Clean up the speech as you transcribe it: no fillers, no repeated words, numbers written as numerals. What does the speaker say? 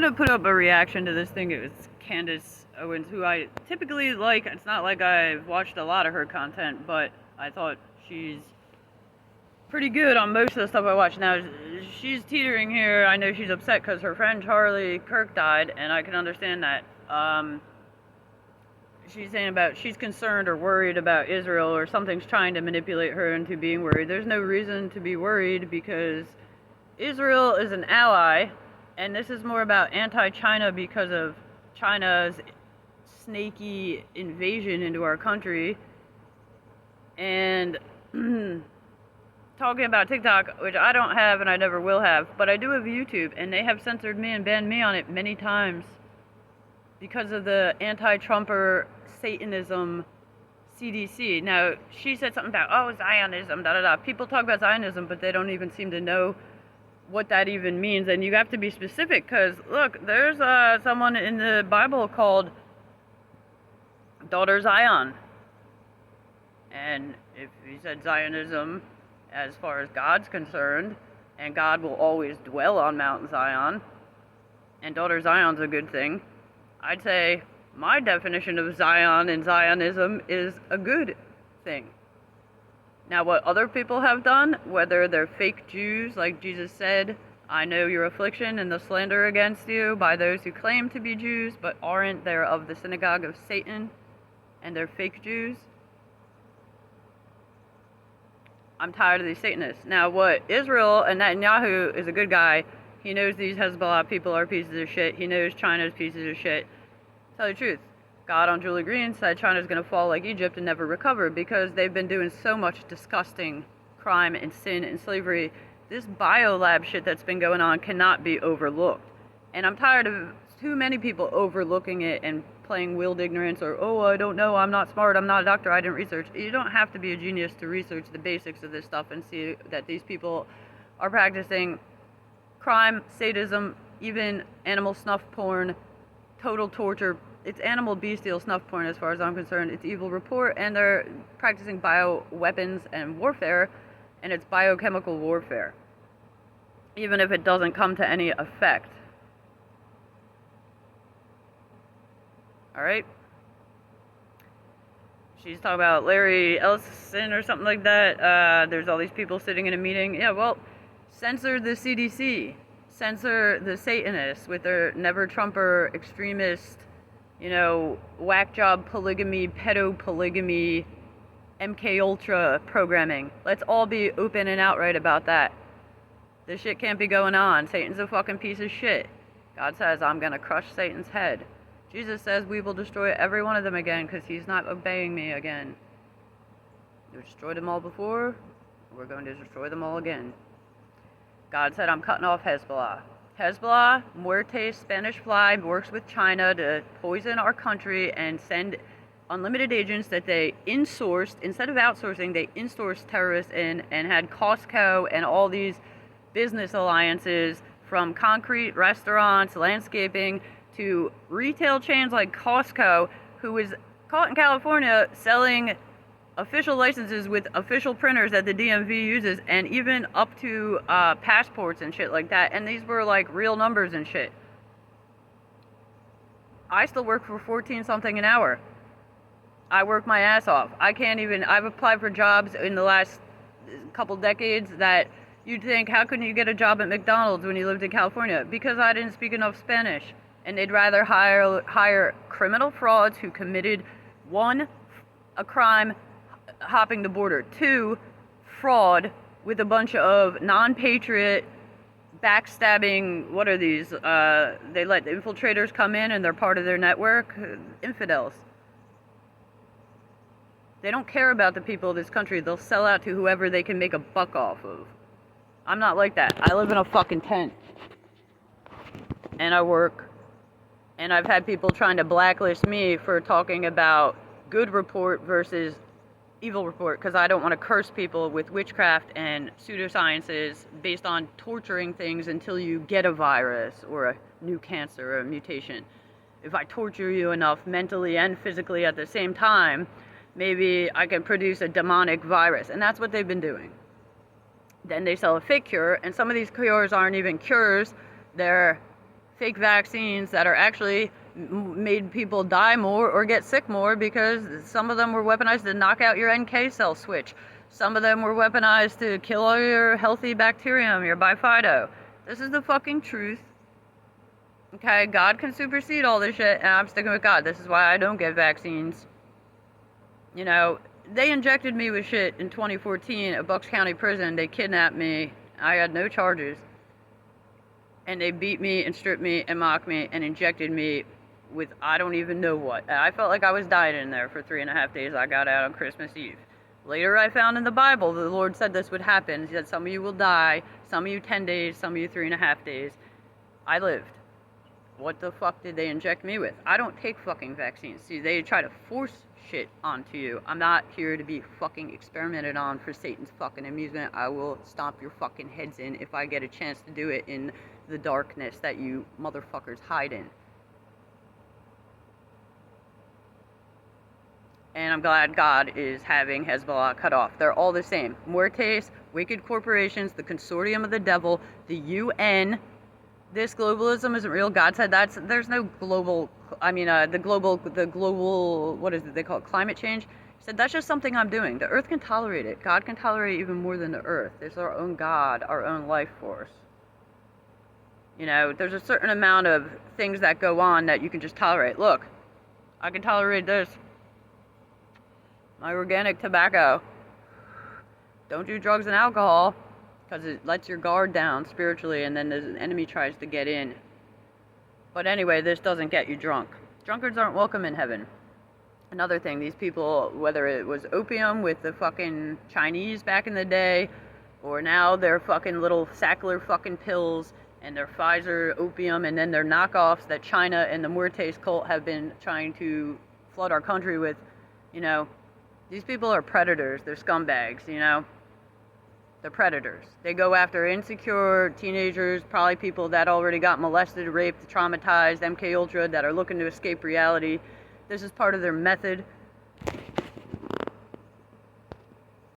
going to put up a reaction to this thing. It was Candace Owens, who I typically like. It's not like I've watched a lot of her content, but I thought she's pretty good on most of the stuff I watch. Now, she's teetering here. I know she's upset because her friend Charlie Kirk died, and I can understand that. She's saying about she's concerned or worried about Israel, or something's trying to manipulate her into being worried. There's no reason to be worried because Israel is an ally, and this is more about anti-China because of China's snaky invasion into our country. And talking about TikTok, which I don't have and I never will have, but I do have YouTube, and they have censored me and banned me on it many times because of the anti-Trumper Satanism CDC. Now, she said something about, oh, Zionism, da-da-da. People talk about Zionism, but they don't even seem to know what that even means. And you have to be specific because, look, there's someone in the Bible called Daughter Zion. And if he said Zionism, as far as God's concerned, and God will always dwell on Mount Zion, and Daughter Zion's a good thing, I'd say my definition of Zion and Zionism is a good thing. Now, what other people have done, whether they're fake Jews, like Jesus said, I know your affliction and the slander against you by those who claim to be Jews but aren't, they're of the synagogue of Satan, and they're fake Jews. I'm tired of these Satanists. Now, what Israel, and Netanyahu is a good guy. He knows these Hezbollah people are pieces of shit. He knows China's pieces of shit. Tell you the truth, God on Julie Green said China's going to fall like Egypt and never recover because they've been doing so much disgusting crime and sin and slavery. This biolab shit that's been going on cannot be overlooked. And I'm tired of too many people overlooking it and playing willed ignorance or, oh, I don't know, I'm not smart, I'm not a doctor, I didn't research. You don't have to be a genius to research the basics of this stuff and see that these people are practicing crime, sadism, even animal snuff porn, total torture. It's animal bestial snuff porn as far as I'm concerned. It's evil report, and they're practicing bioweapons and warfare, and it's biochemical warfare, even if it doesn't come to any effect. All right? She's talking about Larry Ellison or something like that. There's all these people sitting in a meeting. Yeah, well, censor the CDC. Censor the Satanists with their never-Trumper extremist, whack job polygamy, pedo-polygamy, MK Ultra programming. Let's all be open and outright about that. This shit can't be going on. Satan's a fucking piece of shit. God says, I'm gonna crush Satan's head. Jesus says we will destroy every one of them again because he's not obeying me again. We destroyed them all before, we're going to destroy them all again. God said, I'm cutting off Hezbollah. Hezbollah, Muerte, Spanish Fly, works with China to poison our country and send unlimited agents that they insourced. Instead of outsourcing, they insourced terrorists in and had Costco and all these business alliances from concrete, restaurants, landscaping, to retail chains like Costco, who was caught in California selling official licenses with official printers that the DMV uses, and even up to passports and shit like that. And these were like real numbers and shit. I still work for 14 something an hour. I work my ass off. I've applied for jobs in the last couple decades that you'd think, how couldn't you get a job at McDonald's when you lived in California? Because I didn't speak enough Spanish. And they'd rather hire criminal frauds who committed, 1, a crime hopping the border, 2, fraud with a bunch of non-patriot, backstabbing, what are these? They let the infiltrators come in and they're part of their network. Infidels. They don't care about the people of this country. They'll sell out to whoever they can make a buck off of. I'm not like that. I live in a fucking tent. And I work. And I've had people trying to blacklist me for talking about good report versus evil report, because I don't want to curse people with witchcraft and pseudosciences based on torturing things until you get a virus or a new cancer or a mutation. If I torture you enough mentally and physically at the same time, maybe I can produce a demonic virus. And that's what they've been doing. Then they sell a fake cure, and some of these cures aren't even cures. They're fake vaccines that are actually made people die more or get sick more, because some of them were weaponized to knock out your NK cell switch. Some of them were weaponized to kill all your healthy bacterium, your bifido. This is the fucking truth. Okay, God can supersede all this shit, and I'm sticking with God. This is why I don't get vaccines. You know, they injected me with shit in 2014 at Bucks County Prison. They kidnapped me. I had no charges. And they beat me and stripped me and mocked me and injected me with I don't even know what. I felt like I was dying in there for 3.5 days. I got out on Christmas Eve. Later I found in the Bible the Lord said this would happen. He said some of you will die, some of you 10 days, some of you 3.5 days. I lived. What the fuck did they inject me with? I don't take fucking vaccines. See, they try to force shit onto you. I'm not here to be fucking experimented on for Satan's fucking amusement. I will stomp your fucking heads in if I get a chance to do it in the darkness that you motherfuckers hide in. And I'm glad God is having Hezbollah cut off. They're all the same. Muertes, wicked corporations, the consortium of the devil, the UN. This globalism isn't real. God said there's no global, the global, what is it they call it, climate change. He said that's just something I'm doing. The earth can tolerate it. God can tolerate even more than the earth. There's our own God, our own life force. You know, there's a certain amount of things that go on that you can just tolerate. Look, I can tolerate this. My organic tobacco. Don't do drugs and alcohol, because it lets your guard down spiritually, and then the enemy tries to get in. But anyway, this doesn't get you drunk. Drunkards aren't welcome in heaven. Another thing, these people, whether it was opium with the fucking Chinese back in the day, or now their fucking little Sackler fucking pills, and their Pfizer opium, and then their knockoffs that China and the Muertes cult have been trying to flood our country with, you know, these people are predators. They're scumbags, you know. They're predators. They go after insecure teenagers, probably people that already got molested, raped, traumatized, MK Ultra, that are looking to escape reality. This is part of their method.